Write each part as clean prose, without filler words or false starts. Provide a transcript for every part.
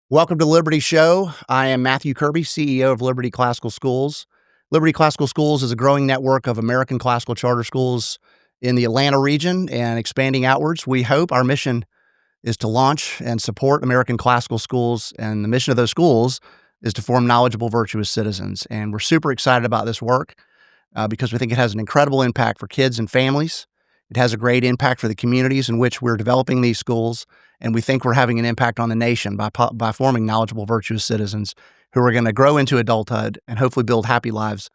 Welcome to Liberty Show. I am Matthew Kirby, CEO of Liberty Classical Schools. Liberty Classical Schools is a growing network of American classical charter schools in the Atlanta region and expanding outwards. We hope our mission is to launch and support American classical schools, and the mission of those schools is to form knowledgeable, virtuous citizens. And we're super excited about this work because we think it has an incredible impact for kids and families. It has a great impact for the communities in which we're developing these schools, and we think we're having an impact on the nation by forming knowledgeable, virtuous citizens who are going to grow into adulthood and hopefully build happy lives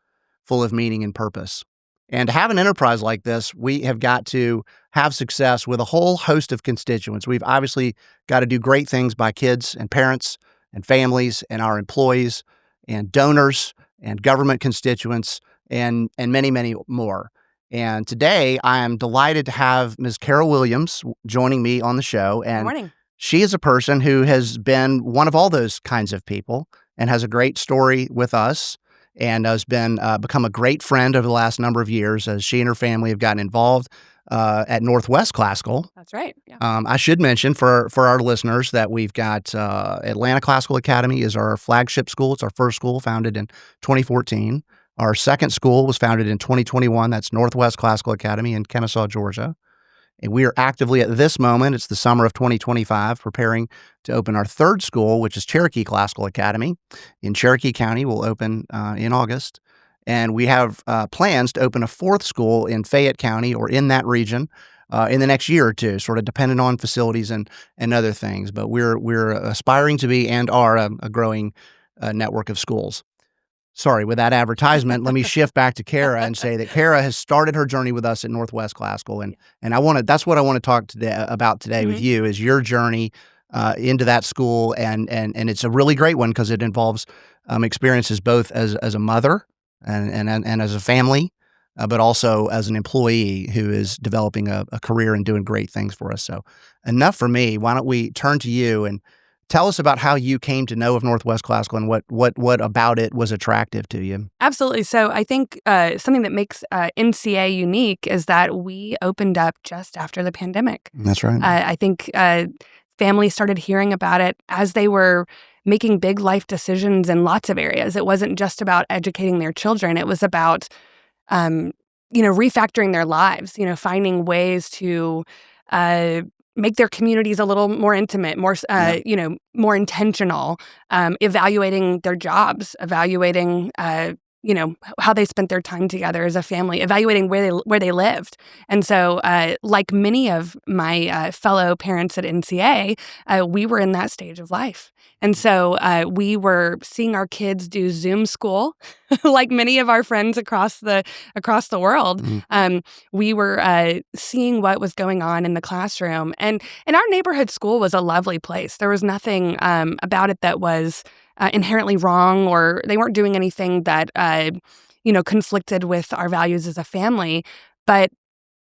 full of meaning and purpose. And to have an enterprise like this, we have got to have success with a whole host of constituents. We've obviously got to do great things by kids and parents and families and our employees and donors and government constituents and many, many more. And today I am delighted to have Ms. Kara Williams joining me on the show. And Good morning. she is a person who has been one of all those kinds of people and has a great story with us and has become a great friend over the last number of years as she and her family have gotten involved at Northwest Classical. That's right. Yeah. I should mention for our listeners that we've got Atlanta Classical Academy is our flagship school. It's our first school, founded in 2014. Our second school was founded in 2021. That's Northwest Classical Academy in Kennesaw, Georgia. And we are actively at this moment, it's the summer of 2025, preparing to open our third school, which is Cherokee Classical Academy in Cherokee County. Will open in August. And we have plans to open a fourth school in Fayette County or in that region in the next year or two, sort of dependent on facilities and other things. But we're aspiring to be and are a growing network of schools. Sorry, with that advertisement, let me shift back to Kara and say that Kara has started her journey with us at Northwest Classical, and that's what I want to talk about today with you is your journey into that school, and it's a really great one because it involves experiences both as a mother and as a family, but also as an employee who is developing a career and doing great things for us. So, enough for me. Why don't we turn to you and tell us about how you came to know of Northwest Classical and what about it was attractive to you. Absolutely. So I think something that makes NCA unique is that we opened up just after the pandemic. That's right. I think families started hearing about it as they were making big life decisions in lots of areas. It wasn't just about educating their children. It was about, refactoring their lives, finding ways to make their communities a little more intimate, more, more intentional, evaluating their jobs, evaluating, how they spent their time together as a family, evaluating where they lived. And so, like many of my fellow parents at NCA, we were in that stage of life. And so we were seeing our kids do Zoom school, like many of our friends across the world. Mm-hmm. We were seeing what was going on in the classroom, and our neighborhood school was a lovely place. There was nothing about it that was inherently wrong, or they weren't doing anything that conflicted with our values as a family. But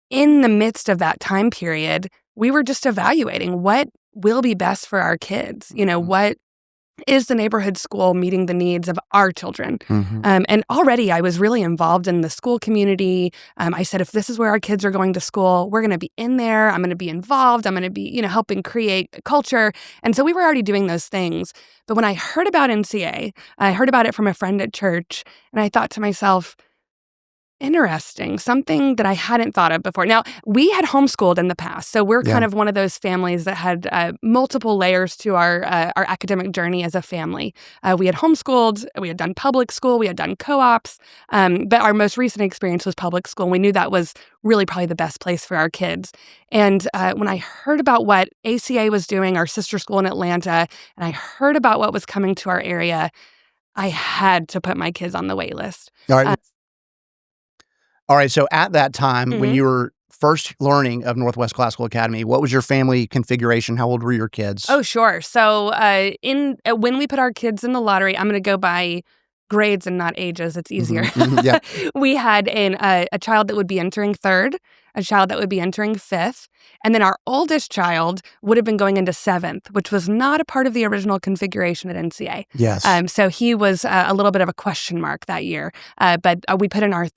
in the midst of that time period, we were just evaluating what will be best for our kids. What is the neighborhood school meeting the needs of our children? Mm-hmm. And already I was really involved in the school community. I said, if this is where our kids are going to school, we're going to be in there. I'm going to be involved. I'm going to be, helping create culture. And so we were already doing those things. But when I heard about NCA, I heard about it from a friend at church, and I thought to myself, interesting, something that I hadn't thought of before. Now, we had homeschooled in the past, so we're kind of one of those families that had multiple layers to our academic journey as a family. We had homeschooled, we had done public school, we had done co-ops, but our most recent experience was public school, and we knew that was really probably the best place for our kids. And when I heard about what ACA was doing, our sister school in Atlanta, and I heard about what was coming to our area, I had to put my kids on the wait list. All right. So at that time, when you were first learning of Northwest Classical Academy, what was your family configuration? How old were your kids? Oh, sure. So when we put our kids in the lottery, I'm going to go by grades and not ages. It's easier. Mm-hmm. Yeah. We had a child that would be entering third, a child that would be entering fifth, and then our oldest child would have been going into seventh, which was not a part of the original configuration at NCA. Yes. So he was a little bit of a question mark that year. But we put in our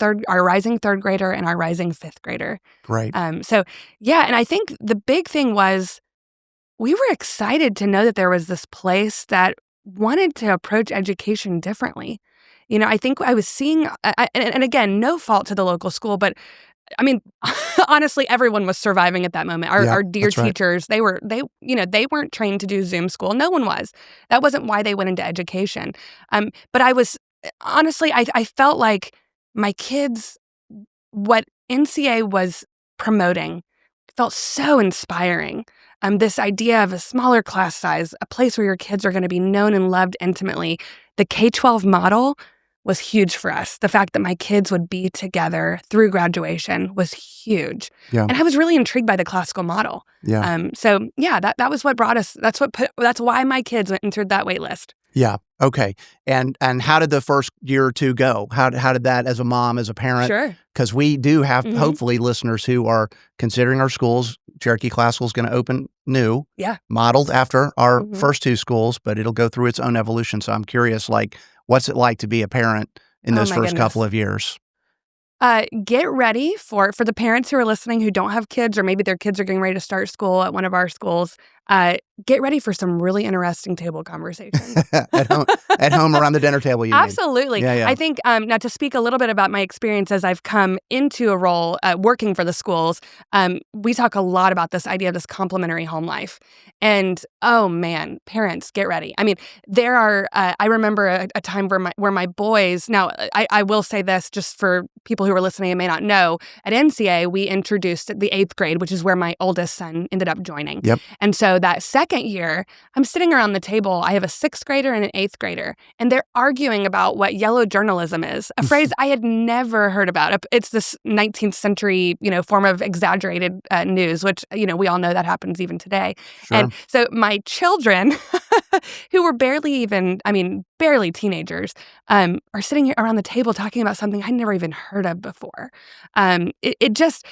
rising third grader and our rising fifth grader. Great. And I think the big thing was we were excited to know that there was this place that wanted to approach education differently. I think I was seeing, and again, no fault to the local school, but I mean, honestly, everyone was surviving at that moment. Yeah, Our dear that's right. teachers, they weren't trained to do Zoom school. No one was. That wasn't why they went into education. But I was honestly, I felt like my kids, what NCA was promoting, felt so inspiring. This idea of a smaller class size, a place where your kids are going to be known and loved intimately. The K-12 model was huge for us. The fact that my kids would be together through graduation was huge. Yeah. And I was really intrigued by the classical model. Yeah. So yeah, that was what brought us. That's why my kids entered that wait list. Yeah. Okay. And how did the first year or two go? How did that, as a mom, as a parent? Sure. Because we do have, Mhm. hopefully, listeners who are considering our schools. Cherokee Classical is going to open new, Yeah. modeled after our Mhm. first two schools, but it'll go through its own evolution. So I'm curious, like, what's it like to be a parent in Oh those my first goodness. couple of years? Get ready for the parents who are listening who don't have kids, or maybe their kids are getting ready to start school at one of our schools. Get ready for some really interesting table conversations. At home around the dinner table, you mean? Absolutely. Yeah, yeah. I think, now to speak a little bit about my experience as I've come into a role working for the schools, we talk a lot about this idea of this complementary home life. And oh man, parents, get ready. I mean, there are, I remember a time where my boys, now I will say this just for people who are listening and may not know, at NCA, we introduced the 8th grade, which is where my oldest son ended up joining. Yep. And so that second year, I'm sitting around the table. I have a 6th grader and an 8th grader, and they're arguing about what yellow journalism is, a phrase I had never heard about. It's this 19th century, form of exaggerated news, which, we all know that happens even today. Sure. And so my children, who were barely teenagers, are sitting here around the table talking about something I'd never even heard of before. It just,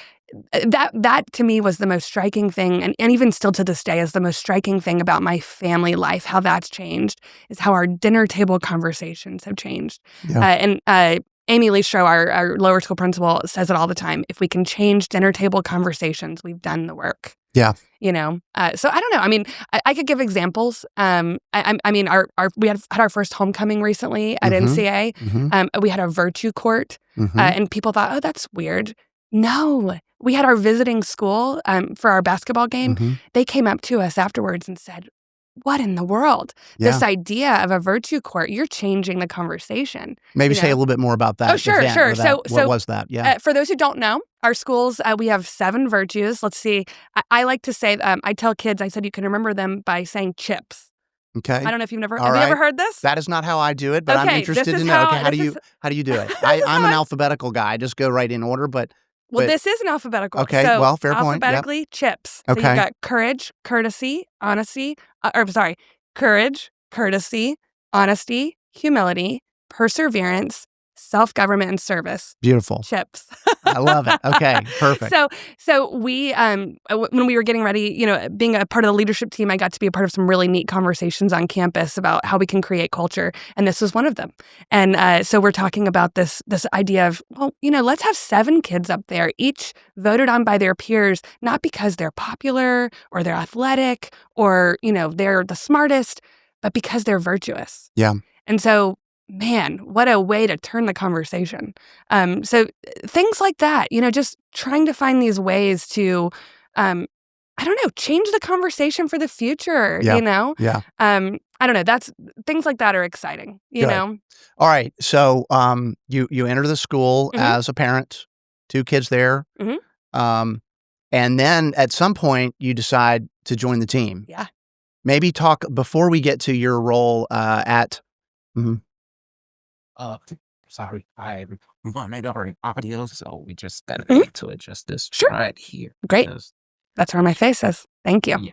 that to me was the most striking thing, and even still to this day is the most striking thing about my family life, how that's changed, is how our dinner table conversations have changed. Yeah. Amy Lee Stroh, our lower school principal, says it all the time. If we can change dinner table conversations, we've done the work. Yeah. So I don't know. I mean, I could give examples. We had our first homecoming recently at NCA. Mm-hmm. We had a virtue court, Mm-hmm. and people thought, oh, that's weird. No, we had our visiting school for our basketball game. Mm-hmm. They came up to us afterwards and said, what in the world? Yeah. This idea of a virtue court, you're changing the conversation. Maybe say a little bit more about that. Oh, sure, event, sure. or that, what was that? Yeah. For those who don't know, our schools, we have 7 virtues. Let's see. I like to say, I tell kids, I said you can remember them by saying chips. Okay. I don't know if you've All you ever heard this? That is not how I do it, but I'm Okay, interested this to is know. how- Okay, how this do you do it? is I'm how an I- alphabetical guy. I just go right in order, but Well, this is an alphabetical. Okay, So well, fair point, yep. alphabetically, chips. So Okay. you've got courage, courtesy, honesty, courage, courtesy, honesty, humility, perseverance, self-government, and service. Beautiful. Chips. I love it. Okay, perfect. So we, when we were getting ready, being a part of the leadership team, I got to be a part of some really neat conversations on campus about how we can create culture, and this was one of them. And so we're talking about this idea of, well, let's have 7 kids up there, each voted on by their peers, not because they're popular or they're athletic or they're the smartest, but because they're virtuous. Yeah. And so, man, what a way to turn the conversation. So things like that, just trying to find these ways to, I don't know, change the conversation for the future, Yeah. Yeah. I don't know. That's things like that are exciting, Good. All right. So you enter the school Mhm. as a parent, 2 kids there. Mhm. And then at some point you decide to join the team. Yeah. Maybe talk before we get to your role at Sorry, I wanted our audio, so we just gotta Mhm. need to adjust this Sure. right here. Great. because- That's where my face is. Thank you. Yeah.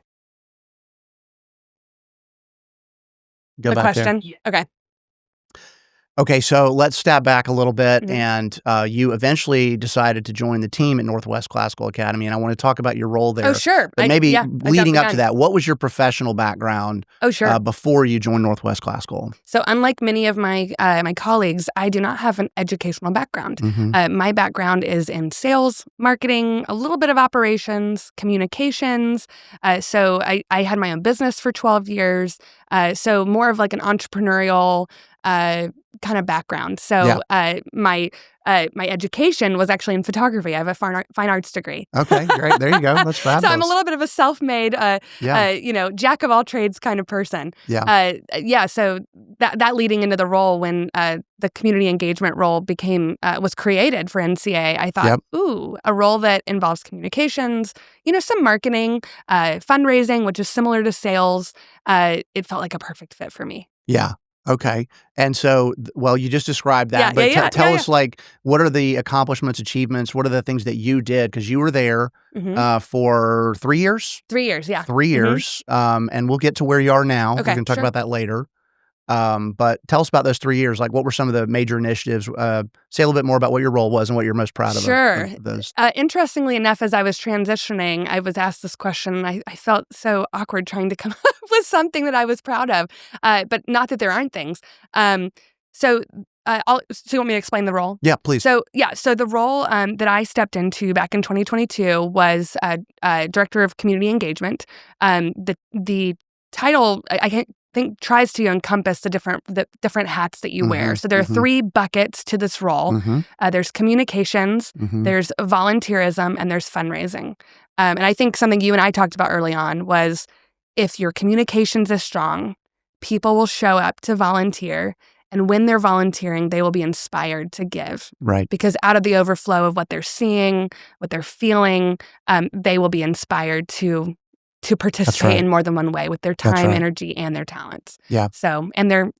go The back there. question. Yeah. Okay. Okay, so let's step back a little bit, Mhm. and you eventually decided to join the team at Northwest Classical Academy, and I want to talk about your role Oh, there. sure. But maybe I leading jumped the up to gun. that, what was your professional background Oh, sure. before you joined Northwest Classical? So unlike many of my colleagues, I do not have an educational background. Hmm. My background is in sales, marketing, a little bit of operations, communications. So I had my own business for 12 years. So more of like an entrepreneurial kind of background. Yeah. So my education was actually in photography. I have a fine arts degree. Okay, great. There you go. That's So I'm a fabulous. little bit of a self-made, Yeah. jack of all trades kind of person. Yeah. Yeah. So that leading into the role when the community engagement role was created for NCA, I thought, Yep. ooh, a role that involves communications, some marketing, fundraising, which is similar to sales. It felt like a perfect fit for me. Yeah. Okay. And so, well, you just described Yeah. that, Yeah. but Yeah. tell Yeah. us, like, what are the accomplishments, achievements? What are the things that you did? Because you were there Yeah. Hmm. for 3 years. 3 years. Yeah. 3 years. And we'll get to where you are now. We're Okay. going to talk Sure. about that later. But tell us about those 3 years. Like, what were some of the major initiatives? Say a little bit more about what your role was and what you're most proud Sure. of those. Interestingly enough, as I was transitioning, I was asked this question, and I felt so awkward trying to come up with something that I was proud of, but not that there aren't things. Um, so, so you want me to explain the role? Yeah, please. So the role that I stepped into back in 2022 was director of community engagement. The title I can't think tries to encompass the different hats that you Hmm. wear. So there are Hmm. 3 buckets to this role. Hmm. There's communications, Hmm. there's volunteerism, and there's fundraising. And I think something you and I talked about early on was if your communications is strong, people will show up to volunteer. And when they're volunteering, they will be inspired to give Right. because out of the overflow of what they're seeing, what they're feeling, they will be inspired to participate right. in more than one way with their That's time, right. energy, and their talents. Yeah. So, and their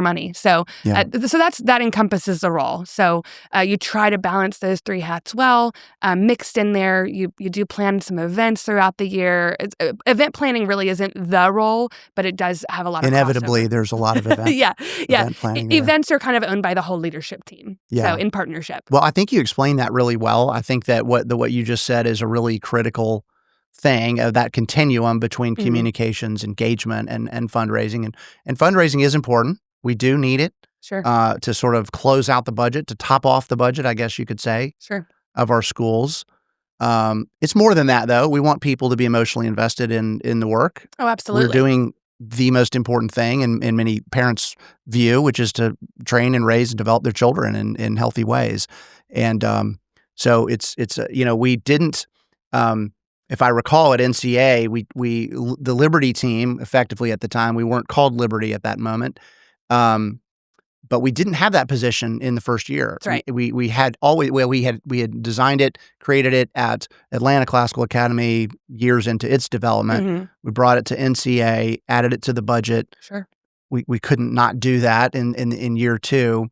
money. So, Yeah. so that encompasses the role. So, you try to balance those 3 hats well. Mixed in there, you do plan some events throughout the year. Event planning really isn't the role, but it does have a lot of Inevitably, crossover. there's a lot of Yeah, yeah. event planning there. Events are kind of owned by the whole leadership team. Yeah. So in partnership. Well, I think you explained that really well. I think that what you just said is a really critical thing of that continuum between Mhm. communications, engagement, and fundraising. And fundraising is important. We do need it Sure. to sort of close out the budget, to top off the budget, I guess you could say, Sure. of our schools. It's more than that, though. We want people to be emotionally invested in the work. Oh, We're absolutely. doing the most important thing in many parents' view, which is to train and raise and develop their children in healthy ways. And so we didn't. If I recall at NCA, the Liberty team effectively at the time, we weren't called Liberty at that moment. But we didn't have that position in the first year. That's right. We had always we had designed it, created it at Atlanta Classical Academy years into its development. Mhm. We brought it to NCA, added it to the budget. Sure. We couldn't not do that in year 2.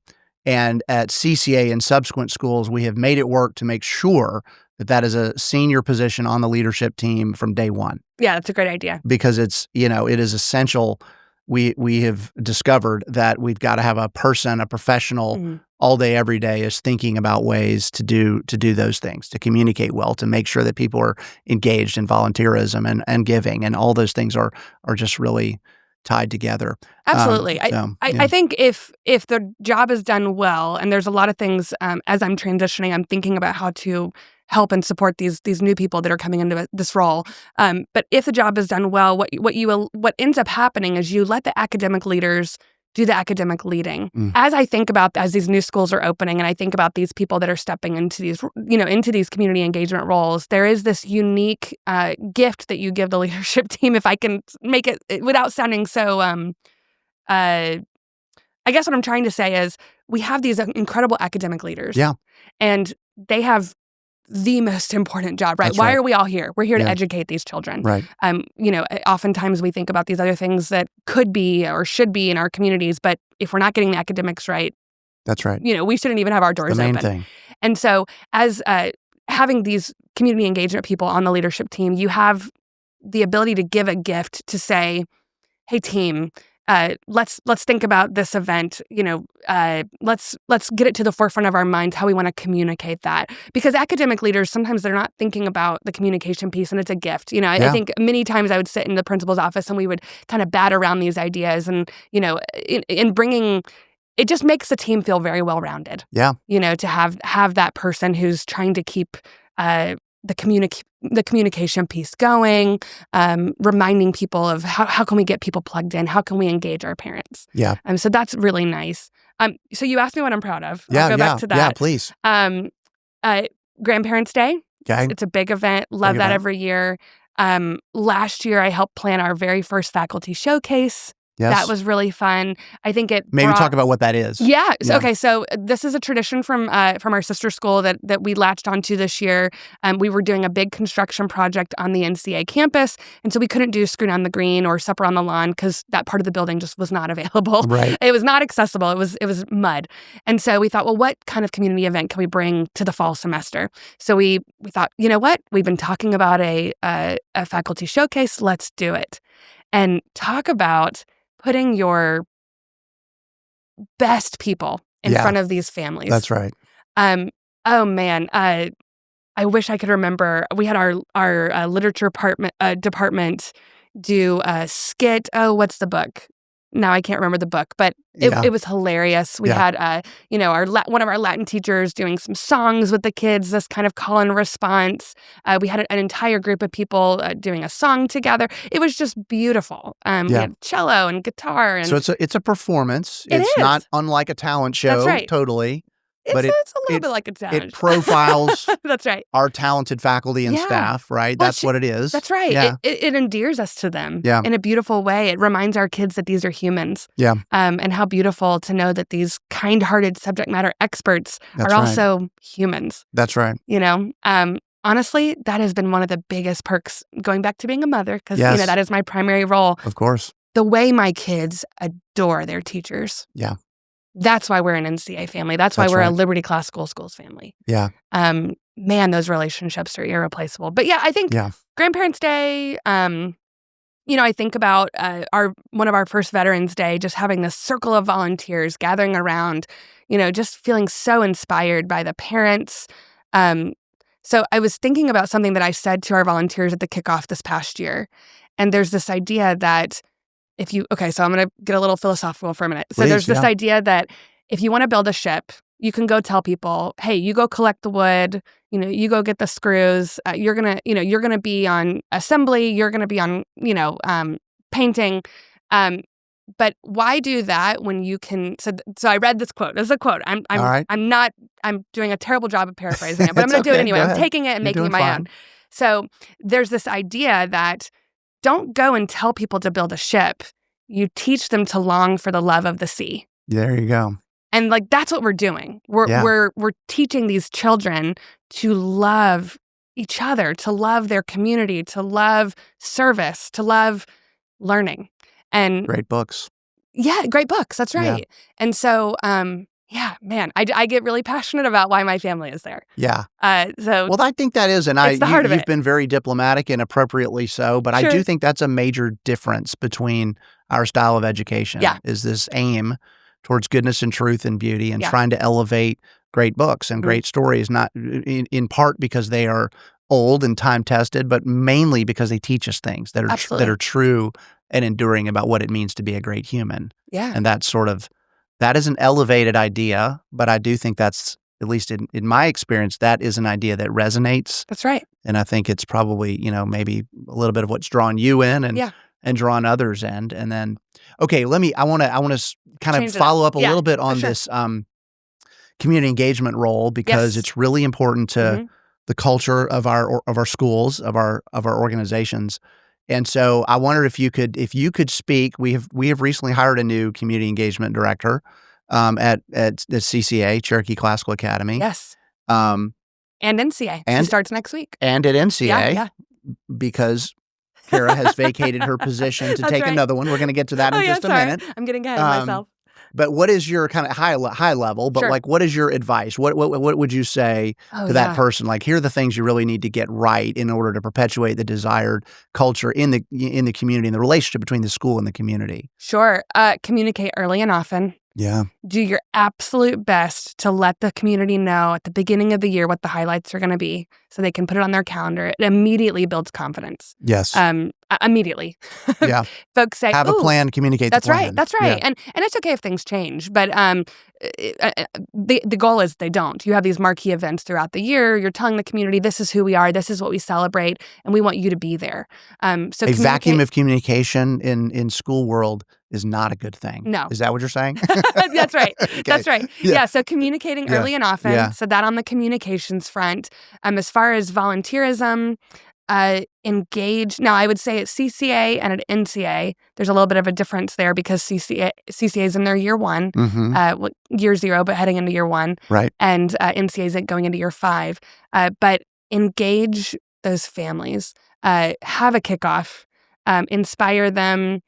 And at CCA and subsequent schools, we have made it work to make sure that is a senior position on the leadership team from day one, Yeah, that's a great idea. because it is essential. We have discovered that we've got to have a professional, Mhm. all day, every day is thinking about ways to do those things, to communicate well, to make sure that people are engaged in volunteerism and giving, and all those things are just really tied together. Absolutely. So, I think if the job is done well, and there's a lot of things as I'm transitioning, I'm thinking about how to help and support these new people that are coming into this role. But if the job is done well, what ends up happening is you let the academic leaders do the academic leading. Mm. As these new schools are opening, and I think about these people that are stepping into these community engagement roles, there is this unique gift that you give the leadership team. If I can make it without sounding so, I guess what I'm trying to say is we have these incredible academic leaders. Yeah. And they have the most important job, right? That's Why right. are we all here? We're here to Yeah. educate these children. Right. Oftentimes we think about these other things that could be or should be in our communities, but if we're not getting the academics right, That's right. we shouldn't even have our doors The main open. thing. And so as having these community engagement people on the leadership team, you have the ability to give a gift to say, hey, team, let's think about this event. Let's get it to the forefront of our minds how we want to communicate that. Because academic leaders, sometimes they're not thinking about the communication piece, and it's a gift. I think many times I would sit in the principal's office and we would kind of bat around these ideas, and in bringing. It just makes the team feel very well-rounded. Yeah. To have that person who's trying to keep the communication piece going, reminding people of how can we get people plugged in? How can we engage our parents? Yeah. So that's really nice. So you asked me what I'm proud of. Yeah, I'll go back to that. Yeah, please. Grandparents' Day. Okay. It's a big event. Love that every year. Last year, I helped plan our very first faculty showcase. Yes. That was really fun. I think it maybe talk about what that is. Yeah. Okay. So this is a tradition from our sister school that we latched onto this year. We were doing a big construction project on the NCA campus, and so we couldn't do Screw Down the Green or Supper on the Lawn because that part of the building just was not available. Right. It was not accessible. It was mud, and so we thought, well, what kind of community event can we bring to the fall semester? So we thought, you know what? We've been talking about a faculty showcase. Let's do it, and talk about putting your best people in front of these families. That's right. Oh man, I wish I could remember. We had our literature department do a skit. Oh, what's the book? Now I can't remember the book, but it was hilarious. We had one of our Latin teachers doing some songs with the kids, this kind of call and response. We had an entire group of people doing a song together. It was just beautiful. We had cello and guitar, and so it's a performance. It's is. Not unlike a talent show. That's right. Totally. It's a little bit like a talent. It profiles That's right. our talented faculty and staff, right? Well, that's what it is. That's right. Yeah. It endears us to them in a beautiful way. It reminds our kids that these are humans. Yeah. And how beautiful to know that these kind-hearted subject matter experts are also humans. That's right. Honestly, that has been one of the biggest perks going back to being a mother, because that is my primary role. Of course. The way my kids adore their teachers. Yeah. That's why we're an NCA family. That's why we're a Liberty Classical Schools family. Yeah. Man, those relationships are irreplaceable. But I think Grandparents' Day, I think about one of our first Veterans Day, just having this circle of volunteers gathering around, just feeling so inspired by the parents. So I was thinking about something that I said to our volunteers at the kickoff this past year. And there's this idea that so I'm going to get a little philosophical for a minute. So there's this idea that if you want to build a ship, you can go tell people, hey, you go collect the wood, you go get the screws, you're going to be on assembly, you're going to be on, painting. But why do that when you can, so I read this quote. This is a quote. I'm doing a terrible job of paraphrasing it, but I'm going to do it anyway. I'm taking it and making it my own. So there's this idea that don't go and tell people to build a ship. You teach them to long for the love of the sea. There you go. And that's what we're doing. We're teaching these children to love each other, to love their community, to love service, to love learning. And great books. Yeah, great books. That's right. Yeah. And so, man, I get really passionate about why my family is there. Yeah. Well, I think that is, and you've been very diplomatic and appropriately so, but I do think that's a major difference between our style of education. Yeah. Is this aim towards goodness and truth and beauty, and trying to elevate great books and great stories, not in part because they are old and time tested, but mainly because they teach us things that are true and enduring about what it means to be a great human. Yeah. And that is an elevated idea, but I do think that's, at least in my experience, that is an idea that resonates. That's right. And I think it's probably, maybe a little bit of what's drawn you in and drawn others in. And then, okay, I want to kind of follow up a little bit on this community engagement role, because it's really important to the culture of our schools, of our organizations. And so I wondered if you could speak. We have recently hired a new community engagement director at the CCA, Cherokee Classical Academy. Yes. And NCA. She starts next week. And at NCA, because Kara has vacated her position to take another one. We're going to get to that in just a minute. I'm getting ahead of myself. But what is your kind of high level, but Sure. like, what is your advice? What would you say Oh, to that yeah. person? Like, here are the things you really need to get right in order to perpetuate the desired culture in the community and the relationship between the school and the community. Sure. Communicate early and often. Yeah. Do your absolute best to let the community know at the beginning of the year what the highlights are going to be so they can put it on their calendar. It immediately builds confidence. Yes. Immediately. Yeah. Folks say, Have a "Ooh, plan, communicate the that's right. plan. That's Yeah. right." And it's okay if things change, but the goal is they don't. You have these marquee events throughout the year. You're telling the community, "This is who we are. This is what we celebrate, and we want you to be there." So A vacuum communicate. of communication in school world is not a good thing. No. Is that what you're saying? That's right. Okay. That's right. Yeah. Yeah. So communicating Yeah. early and often. Yeah. So that on the communications front. As far as volunteerism, engage. Now, I would say at CCA and at NCA, there's a little bit of a difference there because CCA is in their year one, Mm-hmm. year 0, but heading into year 1, Right. and NCA is going into year 5. But engage those families, have a kickoff, inspire them.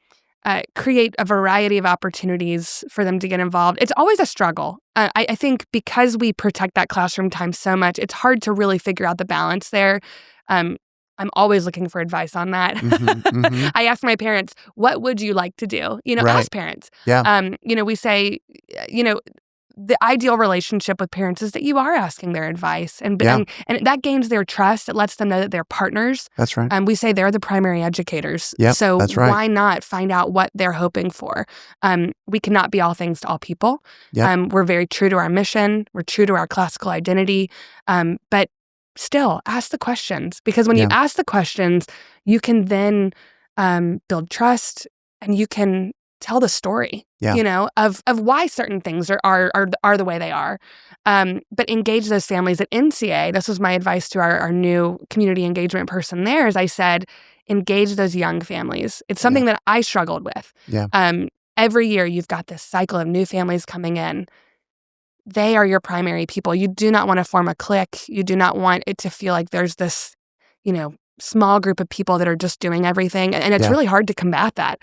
Create a variety of opportunities for them to get involved. It's always a struggle. I think because we protect that classroom time so much, it's hard to really figure out the balance there. I'm always looking for advice on that. Mm-hmm. Mm-hmm. I ask my parents, what would you like to do? Right. Ask parents. Yeah. We say, the ideal relationship with parents is that you are asking their advice, and Yeah. and that gains their trust. It lets them know that they're partners. That's right. We say they're the primary educators. Yep, So that's right. why not find out what they're hoping for? We cannot be all things to all people. Yep. We're very true to our mission. We're true to our classical identity. But still, ask the questions, because when you Yeah. ask the questions, you can then build trust, and you can tell the story, Yeah. of why certain things are the way they are. But engage those families at NCA. This was my advice to our new community engagement person there, is I said, engage those young families. It's something that I struggled with. Yeah. Every year you've got this cycle of new families coming in. They are your primary people. You do not want to form a clique. You do not want it to feel like there's this, small group of people that are just doing everything. And it's Yeah. really hard to combat that.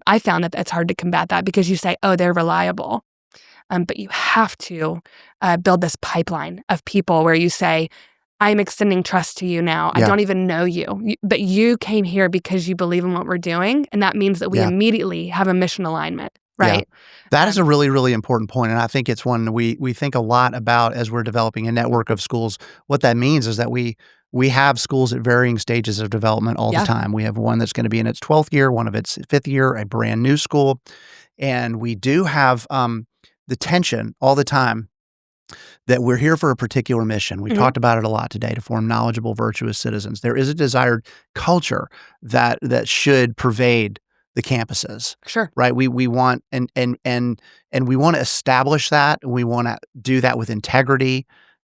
I found that it's hard to combat that because you say, oh, they're reliable. But you have to build this pipeline of people where you say, I'm extending trust to you now. I Yeah. don't even know you, but you came here because you believe in what we're doing. And that means that we Yeah. immediately have a mission alignment, right? That is a really, really important point, and I think it's one we think a lot about as we're developing a network of schools. What that means is that we have schools at varying stages of development all Yeah. the time. We have one that's going to be in its 12th year, one of its 5th year, a brand new school, and we do have the tension all the time that we're here for a particular mission. We've Mhm. talked about it a lot today, to form knowledgeable, virtuous citizens. There is a desired culture that should pervade the campuses. Sure. Right. We want and we want to establish that. We want to do that with integrity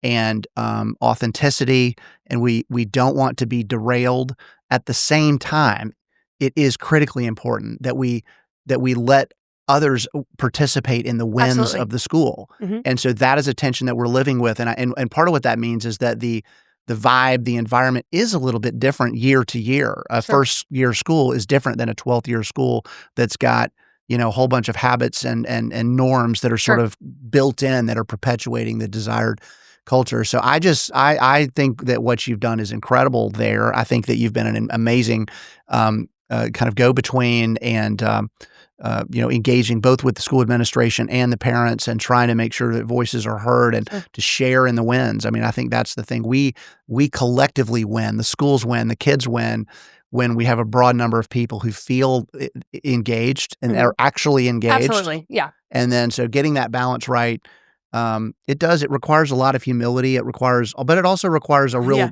and authenticity, and we don't want to be derailed. At the same time, it is critically important that we let others participate in the wins Absolutely. of the school. Mhm. And so that is a tension that we're living with, and part of what that means is that the vibe, the environment is a little bit different year to year. A Sure. first year school is different than a 12th year school that's got, a whole bunch of habits and norms that are sort Sure. of built in, that are perpetuating the desired culture. So I think that what you've done is incredible there. I think that you've been an amazing kind of go-between, and engaging both with the school administration and the parents, and trying to make sure that voices are heard, and Sure. to share in the wins. I mean, I think that's the thing. We collectively win. The schools win. The kids win when we have a broad number of people who feel engaged and Mhm. are actually engaged. Absolutely. Yeah. And then so getting that balance right, it requires a lot of humility. But it also requires a real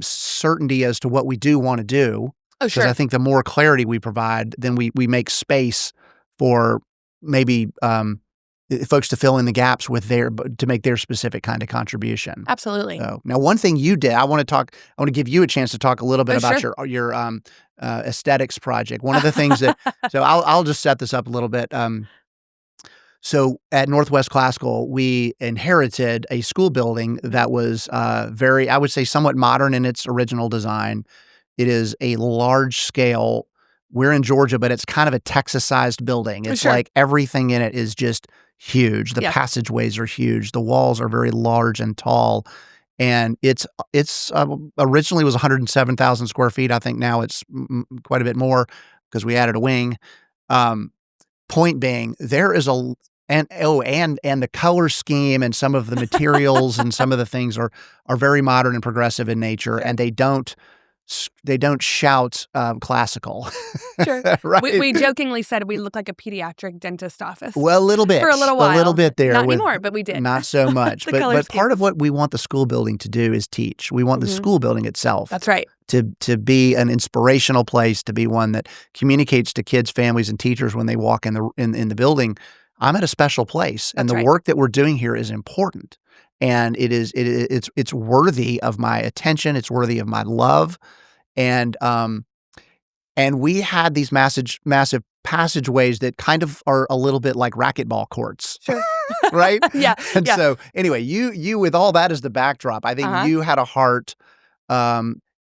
certainty as to what we do want to do. Oh, Because sure. I think the more clarity we provide, then we make space for maybe folks to fill in the gaps with to make their specific kind of contribution. Absolutely. So now, one thing you did, I want to give you a chance to talk a little bit Oh, about sure. your aesthetics project. One of the things that, so I'll just set this up a little bit. So at Northwest Classical, we inherited a school building that was very, I would say, somewhat modern in its original design. It is a large scale we're in Georgia, but it's kind of a Texas-sized building. It's Sure. like everything in it is just huge. The Yeah. passageways are huge. The walls are very large and tall. And it's originally was 107,000 square feet. I think now it's quite a bit more because we added a wing. Point being, there is and the color scheme and some of the materials and some of the things are very modern and progressive in nature, and they don't shout classical. Sure. Right? We jokingly said we look like a pediatric dentist office. Well, a little bit. For a little while. A little bit there. Not anymore, but we did. Not so much. The but color scheme. part of what we want the school building to do is teach. We want the school building itself. That's right. To be an inspirational place, to be one that communicates to kids, families, and teachers when they walk in the building. I'm at a special place, and the work that we're doing here is important, and it's worthy of my attention. It's worthy of my love, and we had these massive passageways that kind of are a little bit like racquetball courts. Sure. Right? Yeah. And so anyway, you with all that as the backdrop, I think you had a heart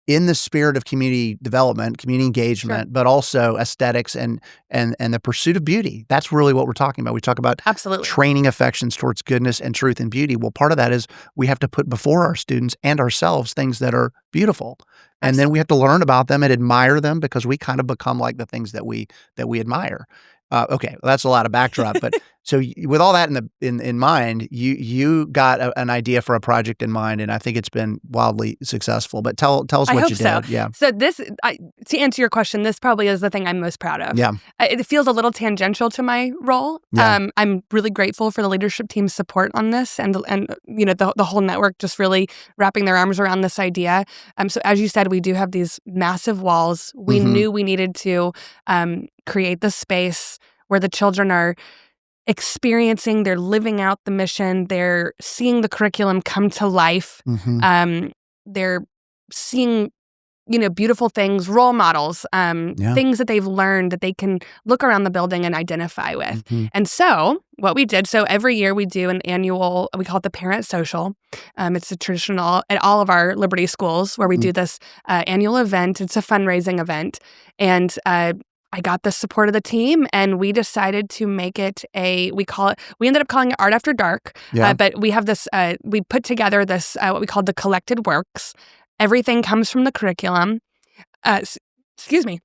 in the spirit of community development, community engagement, but also aesthetics and the pursuit of beauty. That's really what we're talking about. We talk about Absolutely. training affections towards goodness and truth and beauty. Well, part of that is we have to put before our students and ourselves things that are beautiful. And then we have to learn about them and admire them because we kind of become like the things that we admire. Okay, well, that's a lot of backdrop, but so with all that in mind, you got an idea for a project in mind, and I think it's been wildly successful. But tell us what you did. Yeah. So to answer your question, this probably is the thing I'm most proud of. Yeah. It feels a little tangential to my role. Yeah. I'm really grateful for the leadership team's support on this, and the whole network just really wrapping their arms around this idea. So as you said, we do have these massive walls. We knew we needed to create the space where the children are experiencing, they're living out the mission, they're seeing the curriculum come to life, they're seeing, beautiful things, role models, things that they've learned that they can look around the building and identify with. And so what we did, so every year we do an annual, we call it the Parent Social. It's a traditional at all of our Liberty schools where we do this annual event. It's a fundraising event. And I got the support of the team, and we decided to make it we ended up calling it Art After Dark. But we have this, we put together this, what we called the collected works. Everything comes from the curriculum. Excuse me.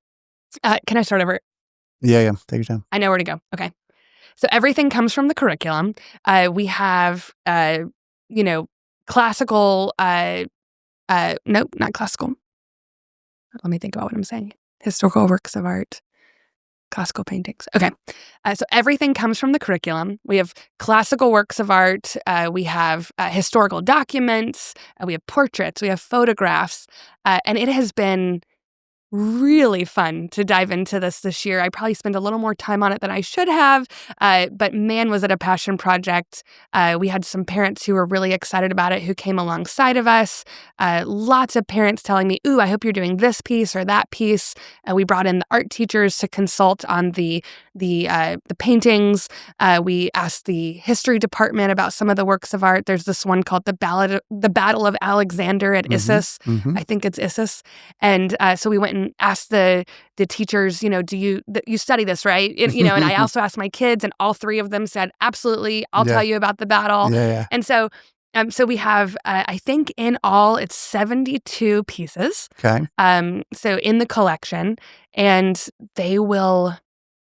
Can I start over? Yeah. Take your time. I know where to go. Okay. So everything comes from the curriculum. We have, classical, nope, not classical. Let me think about what I'm saying. Historical works of art. Classical paintings. Okay. So everything comes from the curriculum. We have classical works of art. We have historical documents. We have portraits. We have photographs. And it has been really fun to dive into this year. I probably spent a little more time on it than I should have, but man, was it a passion project. We had some parents who were really excited about it who came alongside of us. Lots of parents telling me, ooh, I hope you're doing this piece or that piece. We brought in the art teachers to consult on the paintings. We asked the history department about some of the works of art. There's this one called the Battle of Alexander at Issus. I think it's Issus. And so we went and asked the teachers, do you study this, right? And I also asked my kids, and all three of them said, absolutely, I'll tell you about the battle. Yeah. And so we have, I think in all, it's 72 pieces. Okay. So in the collection, and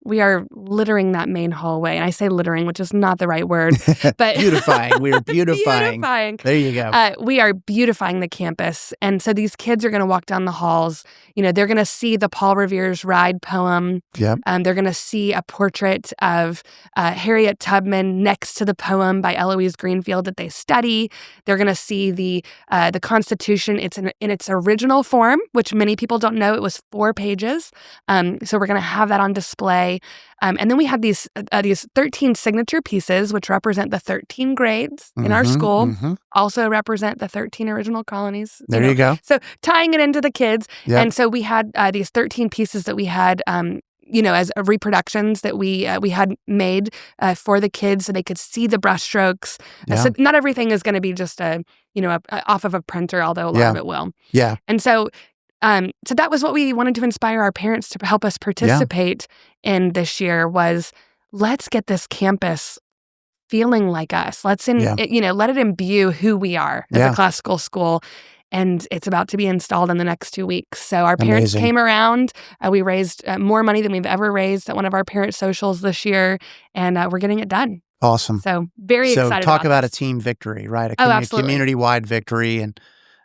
we are littering that main hallway. And I say littering, which is not the right word, but beautifying. We are beautifying. Beautifying. There you go. We are beautifying the campus. And so these kids are going to walk down the halls. They're going to see the Paul Revere's Ride poem. Yep. They're going to see a portrait of Harriet Tubman next to the poem by Eloise Greenfield that they study. They're going to see the Constitution. It's in its original form, which many people don't know. It was 4 pages. So we're going to have that on display. And then we have these 13 signature pieces, which represent the 13 grades in our school, also represent the 13 original colonies. There you go. So tying it into the kids. Yep. And so we had these 13 pieces that we had, as reproductions that we had made for the kids so they could see the brushstrokes. Yeah. So not everything is going to be just off of a printer, although a lot of it will. Yeah. And so So that was what we wanted to inspire our parents to help us participate in this year was let's get this campus feeling like us. Let's let it imbue who we are as a classical school. And it's about to be installed in the next 2 weeks. So our parents came around. We raised more money than we've ever raised at one of our parent socials this year, and we're getting it done. Awesome. So very excited. So talk about this. a team victory, right? Absolutely. Community-wide victory,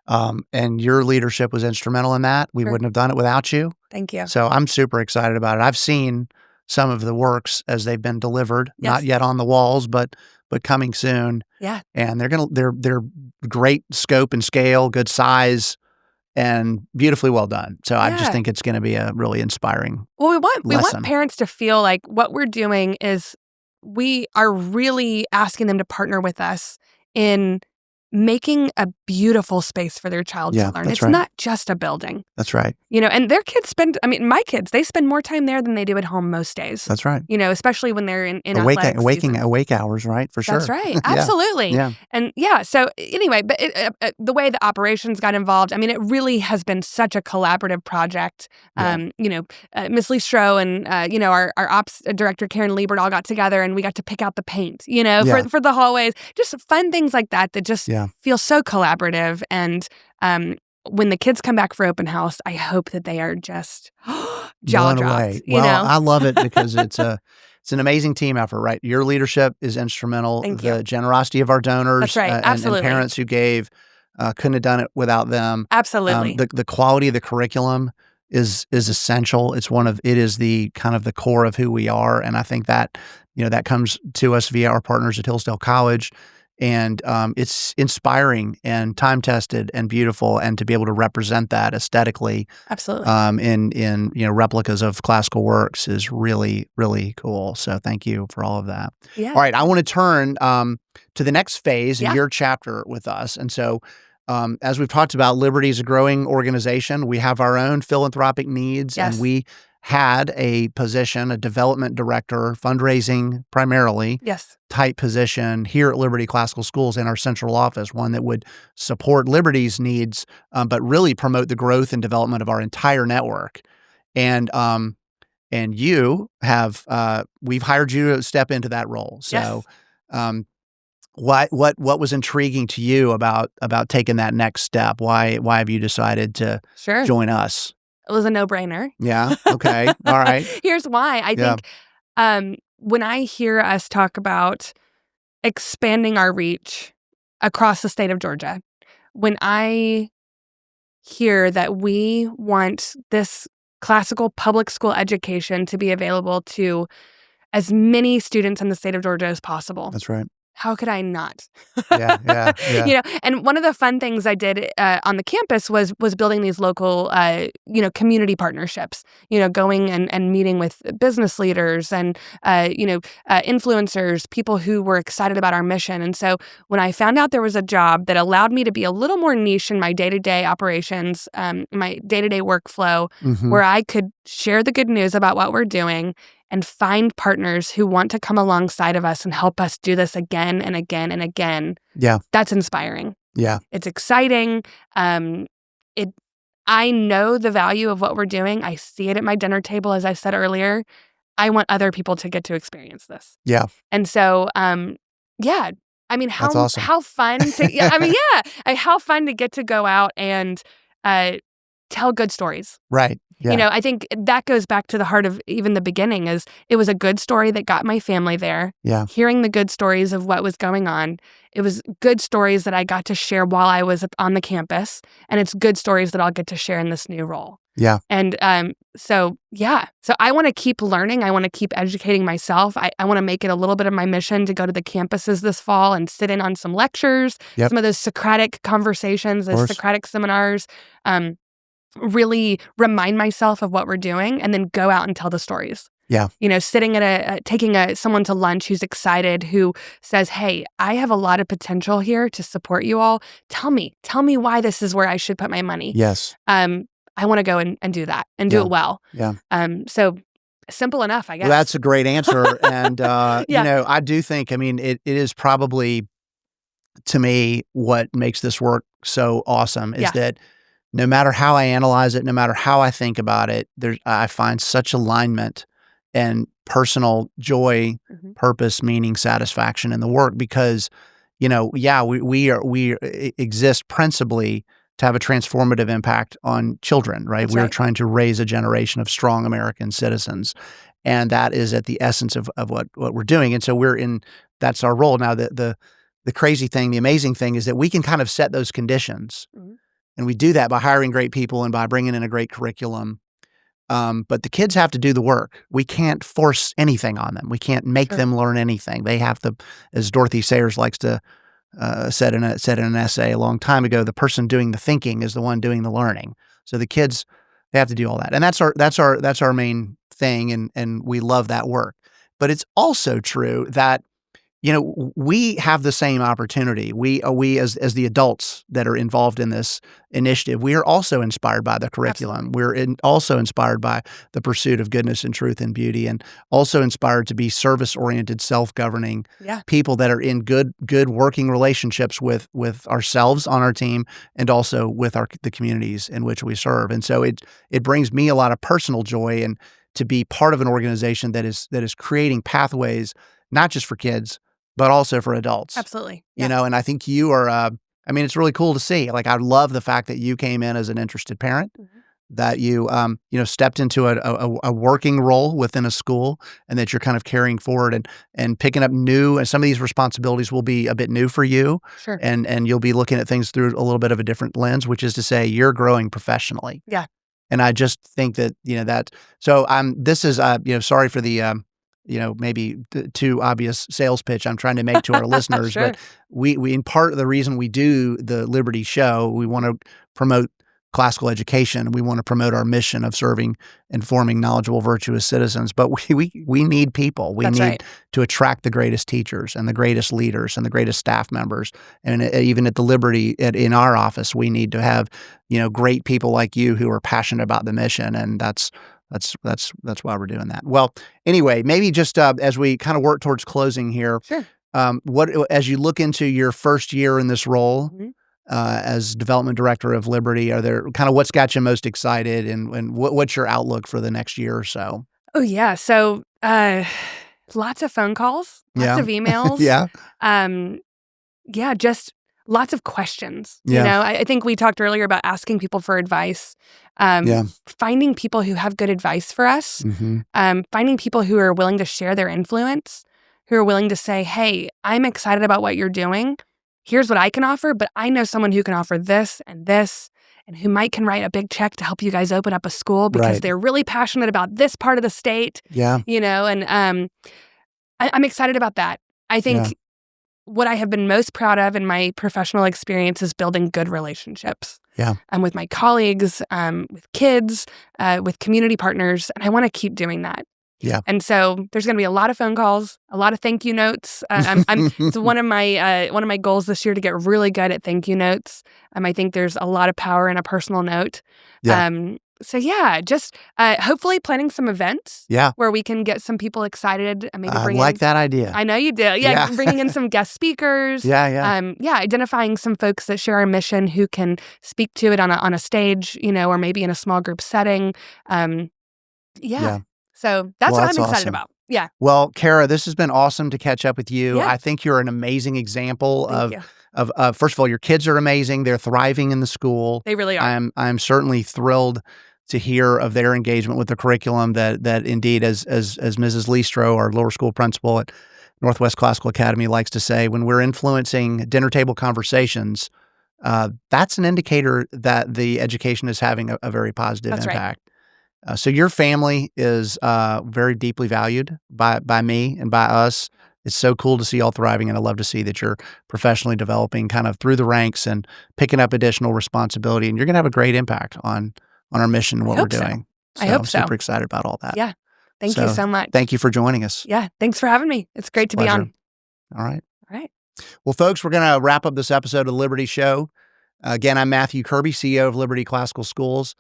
and your leadership was instrumental in that. We wouldn't have done it without you. Thank you. So I'm super excited about it. I've seen some of the works as they've been delivered, not yet on the walls, but coming soon. Yeah. And they're great scope and scale, good size, and beautifully well done. So I just think it's going to be a really inspiring Well, we lesson. want parents to feel like what we're doing is we are really asking them to partner with us in making a beautiful space for their child to learn. It's not just a building. That's right. And their kids my kids, they spend more time there than they do at home most days. That's right. Especially when they're in awake hours, right? For sure. That's right. Absolutely. Yeah. And so anyway, but the way the operations got involved, it really has been such a collaborative project. Miss Lee Stroh and, our ops director, Karen Liebert, all got together and we got to pick out the paint, for the hallways, just fun things like that just feel so collaborative. And when the kids come back for open house, I hope that they are just jaw dropped. Well, I love it because it's an amazing team effort, right? Your leadership is instrumental. Thank you. The generosity of our donors, that's right. Absolutely. And parents who gave, couldn't have done it without them. Absolutely. The quality of the curriculum is essential. It is the kind of the core of who we are, and I think that that comes to us via our partners at Hillsdale College. And it's inspiring and time-tested and beautiful, and to be able to represent that aesthetically, absolutely, in replicas of classical works is really, really cool. So thank you for all of that. Yeah. All right, I want to turn to the next phase in your chapter with us. And so, as we've talked about, Liberty is a growing organization. We have our own philanthropic needs, and we had a position, a development director, fundraising primarily, type position here at Liberty Classical Schools in our central office, one that would support Liberty's needs, but really promote the growth and development of our entire network. And you have, we've hired you to step into that role. So, what was intriguing to you about taking that next step? Why have you decided to join us? It was a no-brainer. Yeah. Okay. All right. Here's why. I think when I hear us talk about expanding our reach across the state of Georgia, when I hear that we want this classical public school education to be available to as many students in the state of Georgia as possible. That's right. How could I not? Yeah. And one of the fun things I did on the campus was building these local, community partnerships. Going and meeting with business leaders and influencers, people who were excited about our mission. And so when I found out there was a job that allowed me to be a little more niche in my day-to-day operations, my day-to-day workflow, where I could share the good news about what we're doing and find partners who want to come alongside of us and help us do this again and again and again. Yeah. That's inspiring. Yeah. It's exciting. I know the value of what we're doing. I see it at my dinner table, as I said earlier. I want other people to get to experience this. Yeah. And so, that's awesome. How fun to, how fun to get to go out and tell good stories. Right. Yeah. I think that goes back to the heart of even the beginning is it was a good story that got my family there. Yeah. Hearing the good stories of what was going on. It was good stories that I got to share while I was on the campus. And it's good stories that I'll get to share in this new role. Yeah. And so I want to keep learning. I want to keep educating myself. I want to make it a little bit of my mission to go to the campuses this fall and sit in on some lectures, some of those Socratic conversations, those Socratic seminars. Really remind myself of what we're doing and then go out and tell the stories. Yeah. Sitting at taking someone to lunch who's excited, who says, "Hey, I have a lot of potential here to support you all. Tell me why this is where I should put my money." Yes. I want to go and do that and do it well. Yeah. So simple enough, I guess. Well, that's a great answer. And, I do think, it is probably, to me, what makes this work so awesome is that no matter how I analyze it, no matter how I think about it, I find such alignment and personal joy, Mhm. purpose, meaning, satisfaction in the work because, yeah, we exist principally to have a transformative impact on children, right? That's We're right. trying to raise a generation of strong American citizens, and that is at the essence of what we're doing. And so that's our role. Now, the crazy thing, the amazing thing is that we can kind of set those conditions. Mhm. And we do that by hiring great people and by bringing in a great curriculum. But the kids have to do the work. We can't force anything on them. We can't make Sure. them learn anything. They have to, as Dorothy Sayers likes to said in an essay a long time ago, the person doing the thinking is the one doing the learning. So the kids, they have to do all that, and that's our main thing, and we love that work. But it's also true that we have the same opportunity. We as the adults that are involved in this initiative, we are also inspired by the curriculum. Absolutely. Also inspired by the pursuit of goodness and truth and beauty, and also inspired to be service-oriented, self-governing Yeah. people that are in good working relationships with ourselves on our team and also with the communities in which we serve. And so it brings me a lot of personal joy and to be part of an organization that is creating pathways not just for kids but also for adults, Absolutely. Yeah. and I think you are, I mean, it's really cool to see. Like, I love the fact that you came in as an interested parent, Mhm. that you, stepped into a working role within a school and that you're kind of carrying forward and picking up new, and some of these responsibilities will be a bit new for you. Sure. And you'll be looking at things through a little bit of a different lens, which is to say you're growing professionally. Yeah. And I just think that, so this is, sorry for the, maybe too obvious sales pitch I'm trying to make to our listeners, Sure. but we in part of the reason we do the Liberty Show, we want to promote classical education. We want to promote our mission of serving, informing, knowledgeable, virtuous citizens. But we need people. We That's need right. to attract the greatest teachers and the greatest leaders and the greatest staff members. And even at the Liberty, in our office, we need to have great people like you who are passionate about the mission, and that's why we're doing that. Well, anyway, maybe just as we kind of work towards closing here, Sure. what as you look into your first year in this role Mhm. as development director of Liberty, are there kind of what's got you most excited, and what's your outlook for the next year or so? Oh, yeah. So, lots of phone calls, lots Yeah, of emails. yeah, Um, yeah, just lots of questions. yeah, I think we talked earlier about asking people for advice, yeah. finding people who have good advice for us, Hmm. finding people who are willing to share their influence, who are willing to say, hey, I'm excited about what you're doing. Here's what I can offer, but I know someone who can offer this, and who might can write a big check to help you guys open up a school because Right. they're really passionate about this part of the state, Yeah, and I'm excited about that. I yeah, think what I have been most proud of in my professional experience is building good relationships yeah, with my colleagues, with kids, with community partners, and I want to keep doing that. yeah. And so there's going to be a lot of phone calls, a lot of thank you notes. It's one of my goals this year to get really good at thank you notes. I think there's a lot of power in a personal note. Yeah, So yeah, just hopefully planning some events yeah. where we can get some people excited and maybe I bring like in. that idea. I know you do. Yeah. Yeah, bringing in some guest speakers. Yeah, yeah, Yeah, identifying some folks that share our mission who can speak to it on a stage, or maybe in a small group setting. Yeah. yeah. So that's Well, what that's I'm excited awesome. about. Yeah. Well, Kara, this has been awesome to catch up with you. Yeah. I think you're an amazing example Thank you. of first of all, your kids are amazing. They're thriving in the school. They really are. I'm certainly thrilled to hear of their engagement with the curriculum that indeed, as Mrs. Listro, our lower school principal at Northwest Classical Academy, likes to say, when we're influencing dinner table conversations, that's an indicator that the education is having a very positive That's right. impact. So your family is very deeply valued by me and by us. It's so cool to see y'all thriving, and I love to see that you're professionally developing kind of through the ranks and picking up additional responsibility. And you're going to have a great impact on our mission and I what we're hope so. doing. I So hope I'm so. super excited about all that. Yeah. Thank you so much. Thank you for joining us. Yeah. Thanks for having me. It's great to be Pleasure. on. All right. All right. Well, folks, we're going to wrap up this episode of the Liberty Show. Again, I'm Matthew Kirby, CEO of Liberty Classical Schools.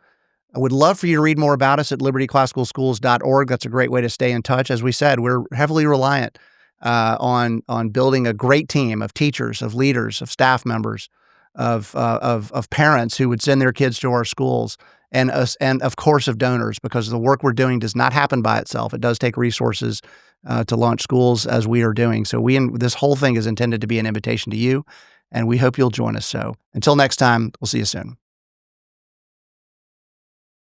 I would love for you to read more about us at libertyclassicalschools.org. That's a great way to stay in touch. As we said, we're heavily reliant on building a great team of teachers, of leaders, of staff members, of parents who would send their kids to our schools, and us, and of course of donors, because the work we're doing does not happen by itself. It does take resources to launch schools as we are doing. So this whole thing is intended to be an invitation to you, and we hope you'll join us. So until next time, we'll see you soon.